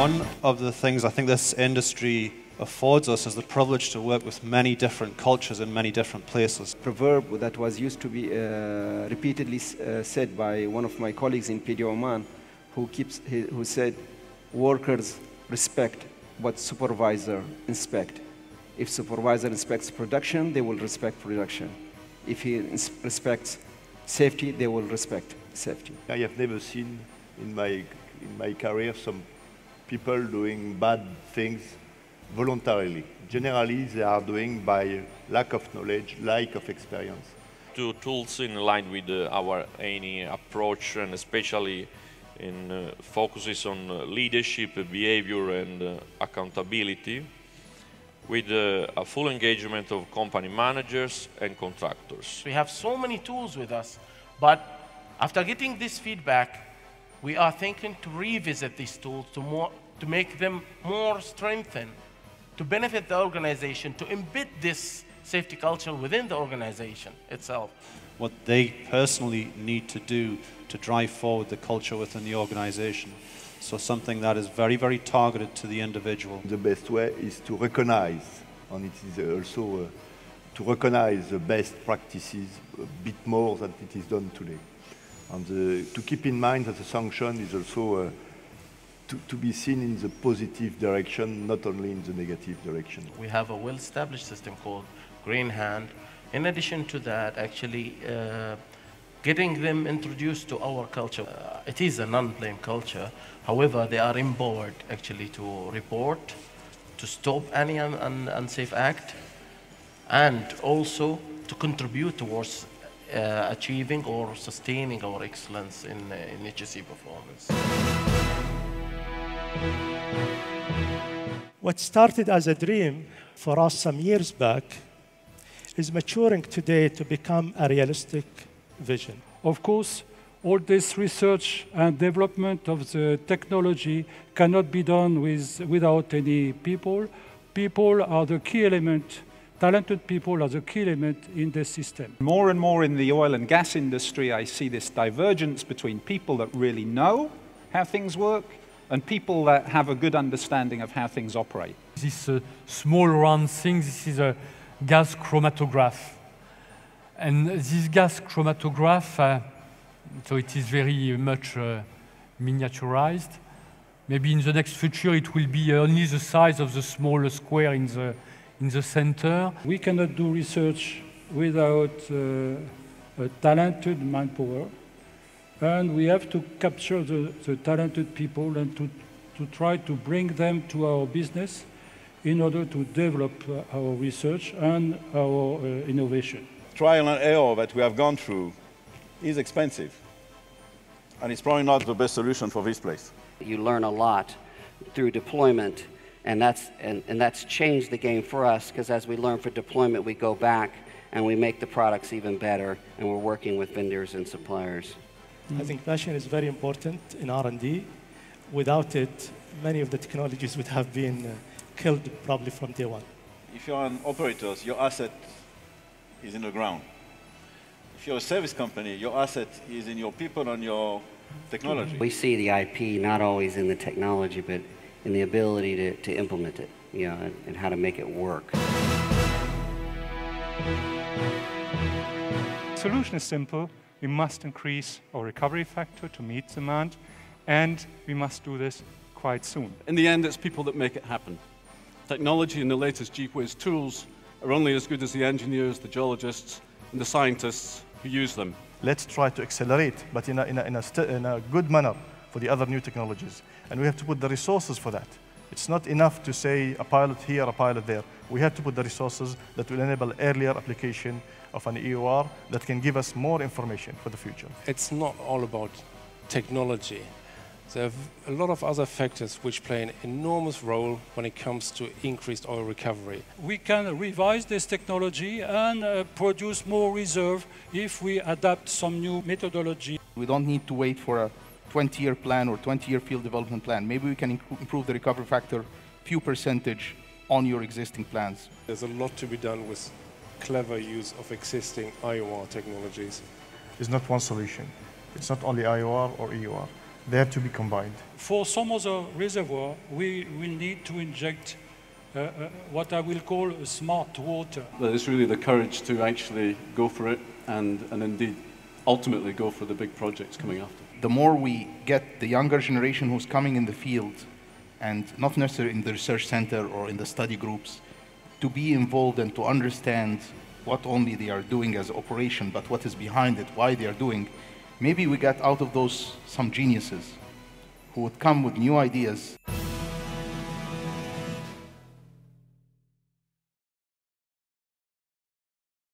One of the things I think this industry affords us is the privilege to work with many different cultures in many different places. Proverb that was used to be repeatedly said by one of my colleagues in PD Oman, who said, workers respect what supervisor inspect. If supervisor inspects production, they will respect production. If he respects safety, they will respect safety. I have never seen in my career some people doing bad things voluntarily. Generally, they are doing by lack of knowledge, lack of experience. Two tools in line with our ANI approach, and especially in focuses on leadership, behavior and accountability, with a full engagement of company managers and contractors. We have so many tools with us, but after getting this feedback, we are thinking to revisit these tools to make them more strengthened, to benefit the organization, to embed this safety culture within the organization itself. What they personally need to do to drive forward the culture within the organization. So something that is very, very targeted to the individual. The best way is to recognize, and it is also to recognize the best practices a bit more than it is done today. And to keep in mind that the sanction is also to be seen in the positive direction, not only in the negative direction. We have a well-established system called Green Hand. In addition to that, actually getting them introduced to our culture. It is a non-blame culture. However, they are empowered actually to report, to stop any unsafe act, and also to contribute towards achieving or sustaining our excellence in HSE performance. What started as a dream for us some years back is maturing today to become a realistic vision. Of course, all this research and development of the technology cannot be done without any people. People are the key element. Talented people are the key element in this system. More and more in the oil and gas industry, I see this divergence between people that really know how things work and people that have a good understanding of how things operate. This small round thing, this is a gas chromatograph. And this gas chromatograph, so it is very much miniaturized. Maybe in the next future it will be only the size of the small square in the center. We cannot do research without a talented manpower. And we have to capture the talented people and to try to bring them to our business in order to develop our research and our innovation. Trial and error that we have gone through is expensive, and it's probably not the best solution for this place. You learn a lot through deployment, and that's changed the game for us, because as we learn for deployment, we go back and we make the products even better, and we're working with vendors and suppliers. I think passion is very important in R&D. Without it, many of the technologies would have been killed probably from day one. If you're an operator, your asset is in the ground. If you're a service company, your asset is in your people and your technology. We see the IP not always in the technology, but in the ability to implement it, you know, and how to make it work. The solution is simple. We must increase our recovery factor to meet demand, and we must do this quite soon. In the end, it's people that make it happen. Technology and the latest G-Whiz tools are only as good as the engineers, the geologists, and the scientists who use them. Let's try to accelerate, but in a good manner for the other new technologies. And we have to put the resources for that. It's not enough to say a pilot here, a pilot there. We have to put the resources that will enable earlier application of an EOR that can give us more information for the future. It's not all about technology. There are a lot of other factors which play an enormous role when it comes to increased oil recovery. We can revise this technology and produce more reserve if we adapt some new methodology. We don't need to wait for a 20-year plan or 20-year field development plan. Maybe we can improve the recovery factor few percentage on your existing plans. There's a lot to be done with clever use of existing IOR technologies. It's not one solution. It's not only IOR or EOR. they have to be combined. For some other reservoir, we will need to inject what I will call smart water. There's really the courage to actually go for it and indeed ultimately go for the big projects coming after. The more we get the younger generation who's coming in the field, and not necessarily in the research center or in the study groups, to be involved and to understand what only they are doing as operation, but what is behind it, why they are doing, maybe we get out of those some geniuses who would come with new ideas.